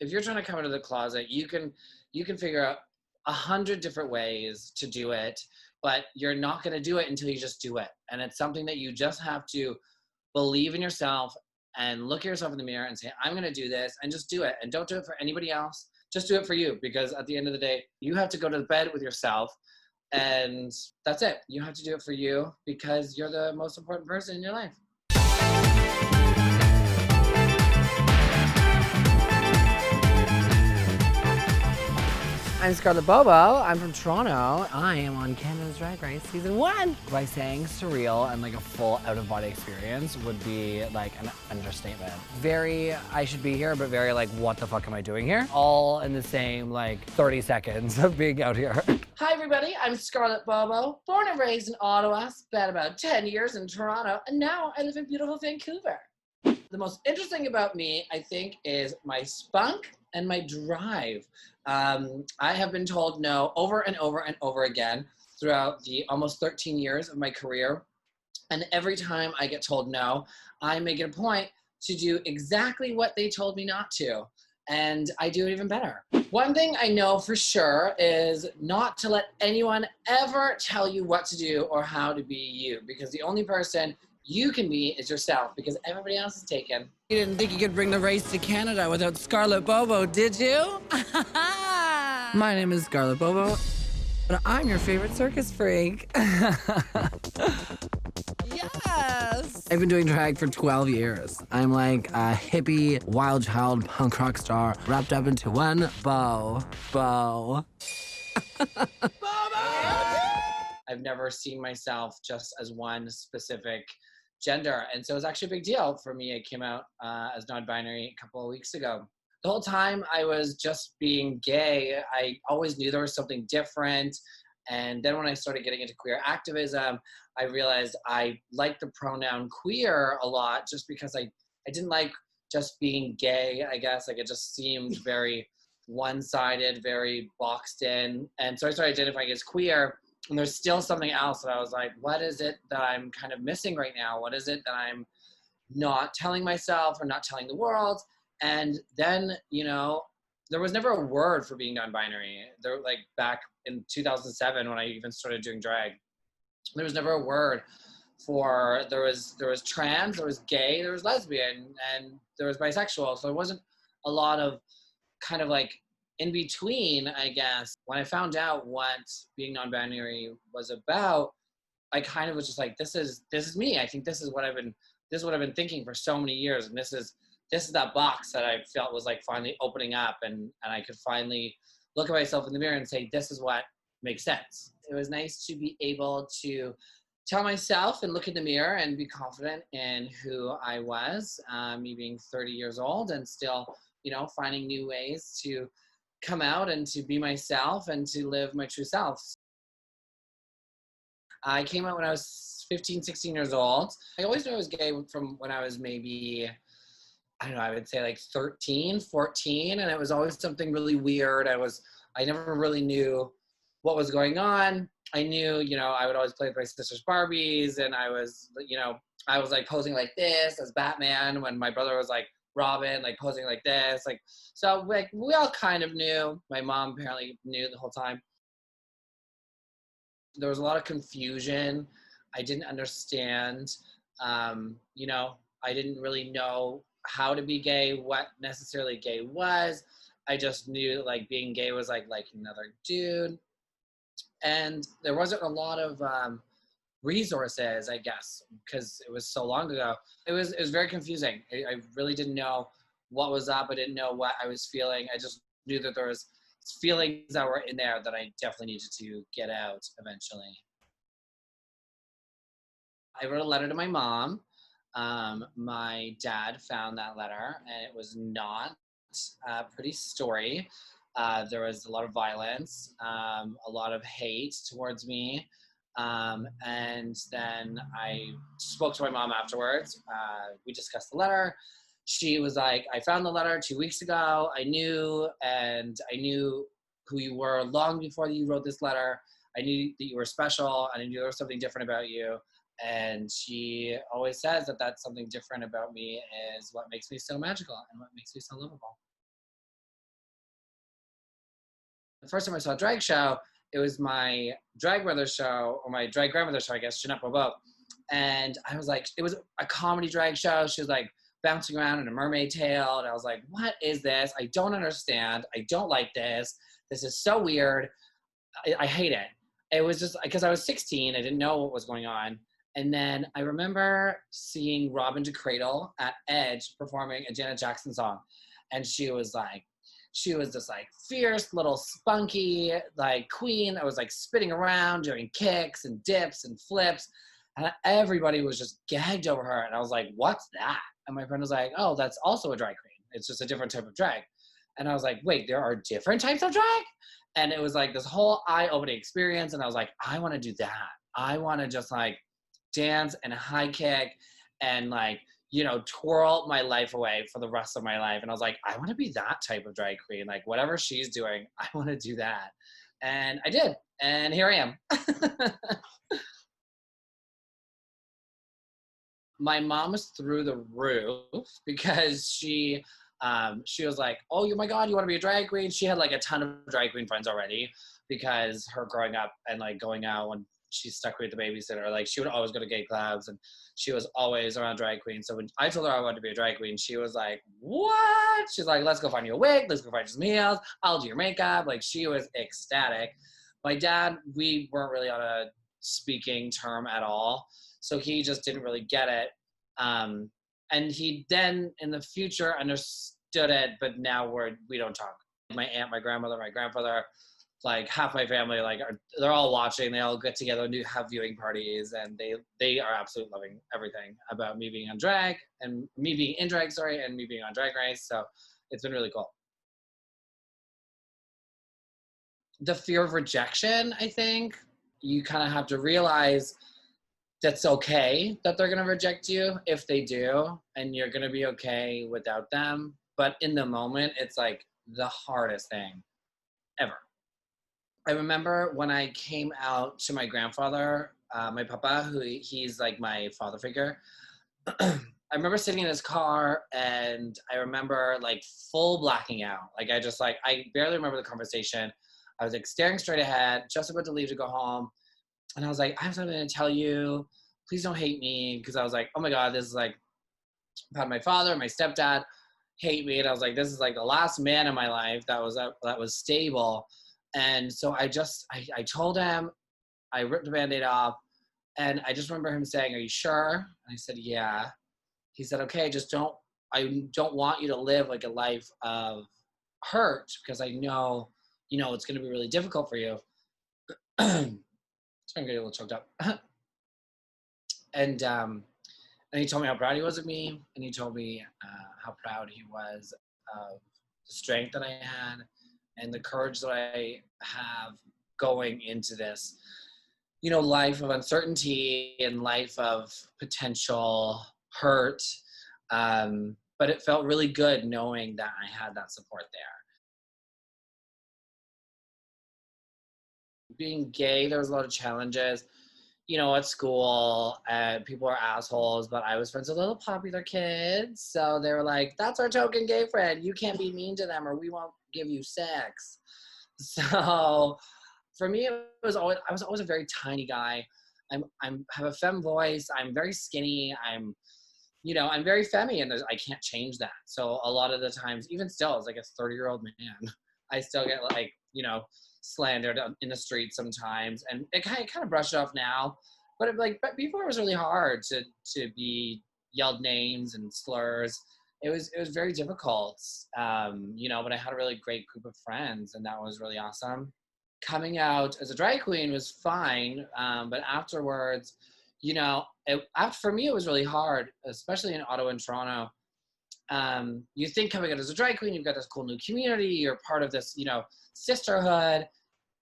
if you're trying to come out of the closet, you can figure out 100 different ways to do it, but you're not going to do it until you just do it. And it's something that you just have to believe in yourself and look at yourself in the mirror and say, I'm going to do this, and just do it. And don't do it for anybody else. Just do it for you, because at the end of the day, you have to go to bed with yourself, and that's it. You have to do it for you because you're the most important person in your life. I'm Scarlett Bobo. I'm from Toronto. I am on Canada's Drag Race Season 1. By saying surreal and like a full out-of-body experience would be like an understatement. Very, I should be here, but very like, what the fuck am I doing here? All in the same like 30 seconds of being out here. Hi everybody, I'm Scarlett Bobo, born and raised in Ottawa, spent about 10 years in Toronto, and now I live in beautiful Vancouver. The most interesting about me, I think, is my spunk and my drive. I have been told no over and over and over again throughout the almost 13 years of my career. And every time I get told no, I make it a point to do exactly what they told me not to. And I do it even better. One thing I know for sure is not to let anyone ever tell you what to do or how to be you, because the only person you can be is yourself, because everybody else is taken. You didn't think you could bring the race to Canada without Scarlett Bobo, did you? My name is Scarlett Bobo, and I'm your favorite circus freak. Yes! I've been doing drag for 12 years. I'm like a hippie, wild child, punk rock star wrapped up into one bow. I've never seen myself just as one specific gender. And so it's actually a big deal for me. I came out as non-binary a couple of weeks ago. The whole time I was just being gay, I always knew there was something different. And then when I started getting into queer activism, I realized I liked the pronoun queer a lot, just because I didn't like just being gay, I guess. Like, it just seemed very one-sided, very boxed in. And so I started identifying as queer. And there's still something else that I was like, what is it that I'm kind of missing right now? What is it that I'm not telling myself or not telling the world? And then, you know, there was never a word for being non-binary. There, like back in 2007 when I even started doing drag, there was never a word for, there was trans, there was gay, there was lesbian, and there was bisexual. So there wasn't a lot of kind of like in between, I guess. When I found out what being non-binary was about, I kind of was just like, this is me. I think this is what I've been thinking for so many years. And this is that box that I felt was like finally opening up, and I could finally look at myself in the mirror and say, this is what makes sense. It was nice to be able to tell myself and look in the mirror and be confident in who I was, me being 30 years old and still, you know, finding new ways to come out and to be myself and to live my true self. I came out when I was 15, 16 years old. I always knew I was gay from when I was maybe, I don't know, I would say like 13, 14. And it was always something really weird. I never really knew what was going on. I knew, you know, I would always play with my sister's Barbies, and I was like posing like this as Batman when my brother was like Robin, like posing like this. Like, so like we all kind of knew. My mom apparently knew the whole time. There was a lot of confusion. I didn't understand. You know, I didn't really know how to be gay, what necessarily gay was. I just knew like being gay was like another dude. And there wasn't a lot of resources, I guess, because it was so long ago. It was very confusing. I really didn't know what was up. I didn't know what I was feeling. I just knew that there was feelings that were in there that I definitely needed to get out eventually. I wrote a letter to my mom. My dad found that letter, and it was not a pretty story. There was a lot of violence, a lot of hate towards me. And then I spoke to my mom afterwards. We discussed the letter. She was like, I found the letter 2 weeks ago. I knew who you were long before you wrote this letter. I knew that you were special, and I knew there was something different about you. And she always says that that's something different about me is what makes me so magical and what makes me so lovable. The first time I saw a drag show, it was my drag brother show, or my drag grandmother show, I guess, Scarlett Bobo. And I was like, it was a comedy drag show. She was like bouncing around in a mermaid tail. And I was like, what is this? I don't understand. I don't like this. This is so weird. I hate it. It was just because I was 16. I didn't know what was going on. And then I remember seeing Robin DeCradle at Edge performing a Janet Jackson song. And she was this like fierce little spunky like queen that was like spinning around doing kicks and dips and flips. And everybody was just gagged over her. And I was like, what's that? And my friend was like, oh, that's also a drag queen. It's just a different type of drag. And I was like, wait, there are different types of drag? And it was like this whole eye-opening experience. And I was like, I want to do that. I want to just like dance and high kick and like, you know, twirl my life away for the rest of my life. And I was like, I want to be that type of drag queen. Like whatever she's doing, I want to do that. And I did. And here I am. My mom was through the roof because she was like, oh my God, you want to be a drag queen? She had like a ton of drag queen friends already because her growing up and like going out when she stuck with the babysitter, like she would always go to gay clubs and she was always around drag queens. So when I told her I wanted to be a drag queen, she was like, what? She's like, let's go find you a wig. Let's go find you some heels. I'll do your makeup. Like she was ecstatic. My dad, we weren't really on a speaking term at all. So he just didn't really get it. And he then in the future understood it, but now we don't talk. My aunt, my grandmother, my grandfather, like half my family, like they're all watching. They all get together and have viewing parties, and they are absolutely loving everything about me being on drag and me being in drag, and me being on Drag Race. So it's been really cool. The fear of rejection, I think you kind of have to realize that's okay that they're going to reject you if they do, and you're going to be okay without them. But in the moment, it's like the hardest thing ever. I remember when I came out to my grandfather, my papa, who he's like my father figure. I remember sitting in his car and I remember like full blacking out. Like I barely remember the conversation. I was like staring straight ahead, just about to leave to go home. And I was like, I have something to tell you. Please don't hate me. Because I was like, oh my God, this is like, I've had my father, my stepdad hate me. And I was like, this is like the last man in my life that was stable. And so I told him, I ripped the Band-Aid off. And I just remember him saying, are you sure? And I said, yeah. He said, okay, I don't want you to live like a life of hurt because I know, it's going to be really difficult for you. I'm getting a little choked up. And he told me how proud he was of me. And he told me how proud he was of the strength that I had and the courage that I have going into this, life of uncertainty and life of potential hurt. But it felt really good knowing that I had that support there. Being gay, there was a lot of challenges. At school, people are assholes, but I was friends with little popular kids. So they were like, that's our token gay friend. You can't be mean to them or we won't give you sex. So for me, I was always a very tiny guy. I have a femme voice. I'm very skinny. I'm very femmy, and I can't change that. So a lot of the times, even still, as like a 30-year-old man, I still get like, slandered in the street sometimes, and it kind of brushed it off now. But but before it was really hard to be yelled names and slurs. It was very difficult, but I had a really great group of friends, and that was really awesome. Coming out as a drag queen was fine, but afterwards, for me it was really hard, especially in Ottawa and Toronto. You think coming out as a drag queen, you've got this cool new community, you're part of this, sisterhood.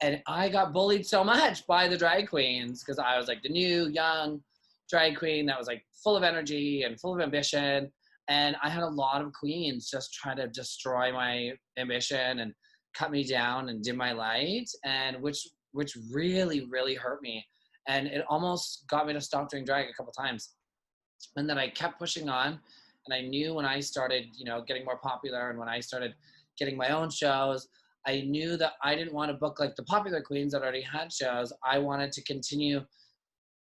And I got bullied so much by the drag queens because I was like the new young drag queen that was like full of energy and full of ambition. And I had a lot of queens just try to destroy my ambition and cut me down and dim my light, and which really, really hurt me. And it almost got me to stop doing drag a couple times. And then I kept pushing on. And I knew when I started, getting more popular and when I started getting my own shows, I knew that I didn't want to book like the popular queens that already had shows. I wanted to continue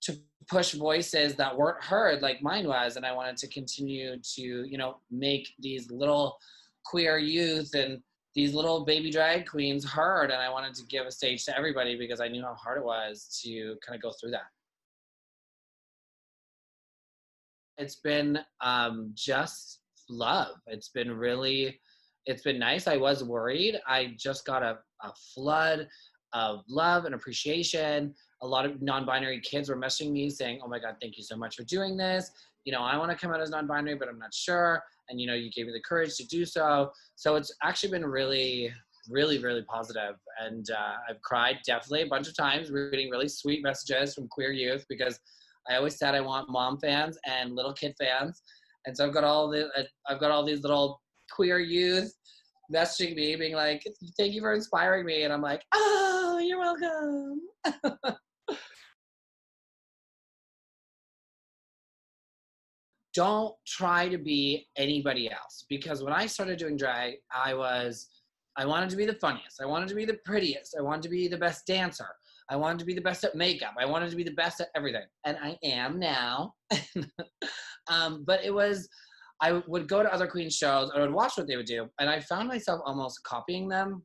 to push voices that weren't heard like mine was. And I wanted to continue to, make these little queer youth and these little baby drag queens heard. And I wanted to give a stage to everybody because I knew how hard it was to kind of go through that. It's been just love. It's been nice. I was worried. I just got a flood of love and appreciation. A lot of non-binary kids were messaging me saying, oh my God, thank you so much for doing this. I want to come out as non-binary, but I'm not sure. And, you gave me the courage to do so. So it's actually been really, really, really positive. And I've cried definitely a bunch of times reading really sweet messages from queer youth because I always said I want mom fans and little kid fans. And so I've got all these little queer youth messaging me being like, thank you for inspiring me. And I'm like, oh, you're welcome. Don't try to be anybody else, because when I started doing drag, I wanted to be the funniest. I wanted to be the prettiest. I wanted to be the best dancer. I wanted to be the best at makeup. I wanted to be the best at everything. And I am now. But I would go to other queen shows. I would watch what they would do. And I found myself almost copying them.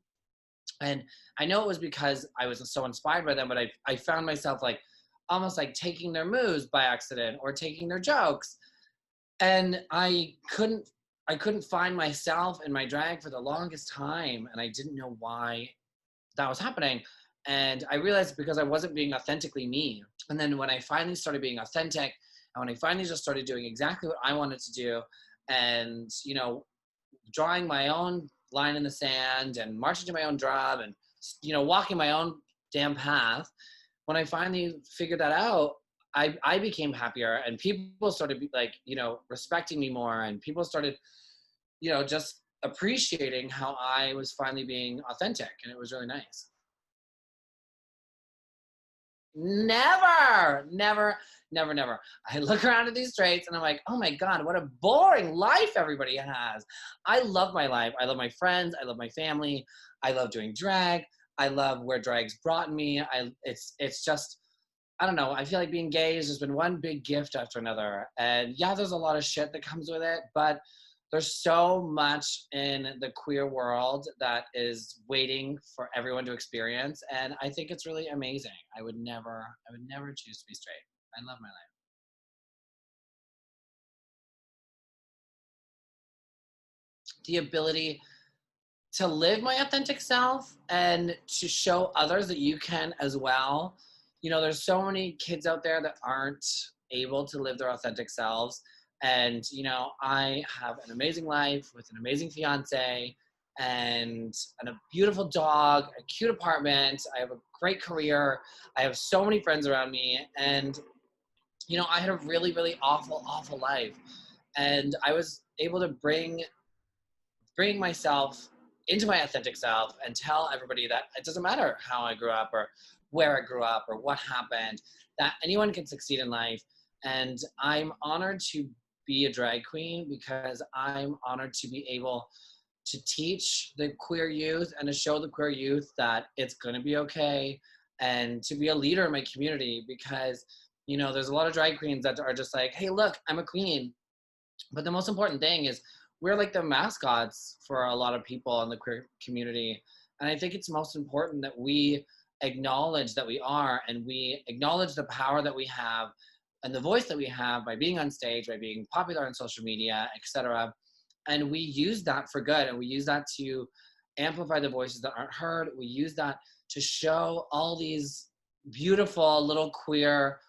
And I know it was because I was so inspired by them, but I found myself like almost like taking their moves by accident or taking their jokes. And I couldn't find myself in my drag for the longest time. And I didn't know why that was happening. And I realized because I wasn't being authentically me. And then when I finally started being authentic, and when I finally just started doing exactly what I wanted to do, and, drawing my own line in the sand and marching to my own drum and, walking my own damn path, when I finally figured that out, I became happier, and people started respecting me more, and people started, just appreciating how I was finally being authentic, and it was really nice. Never. I look around at these streets and I'm like, oh my God, what a boring life everybody has. I love my life. I love my friends. I love my family. I love doing drag. I love where drag's brought me. It's just, I don't know. I feel like being gay has just been one big gift after another. And yeah, there's a lot of shit that comes with it, but there's so much in the queer world that is waiting for everyone to experience. And I think it's really amazing. I would never choose to be straight. I love my life. The ability to live my authentic self and to show others that you can as well. There's so many kids out there that aren't able to live their authentic selves. And, I have an amazing life with an amazing fiance and a beautiful dog, a cute apartment. I have a great career. I have so many friends around me. And, I had a really, really awful, awful life. And I was able to bring myself into my authentic self and tell everybody that it doesn't matter how I grew up or where I grew up or what happened, that anyone can succeed in life. And I'm honored to be a drag queen because I'm honored to be able to teach the queer youth and to show the queer youth that it's going to be okay, and to be a leader in my community because, there's a lot of drag queens that are just like, hey, look, I'm a queen. But the most important thing is we're like the mascots for a lot of people in the queer community. And I think it's most important that we acknowledge that we are, and we acknowledge the power that we have and the voice that we have by being on stage, by being popular on social media, etc. And we use that for good, and we use that to amplify the voices that aren't heard. We use that to show all these beautiful little queer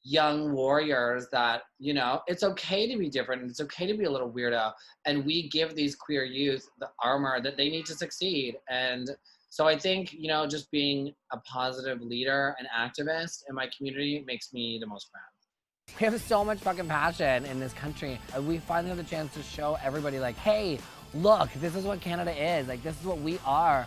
young warriors that, it's okay to be different, and it's okay to be a little weirdo. And we give these queer youth the armor that they need to succeed. And so I think, just being a positive leader and activist in my community makes me the most proud. We have so much fucking passion in this country. We finally have the chance to show everybody like, hey, look, this is what Canada is. Like, this is what we are.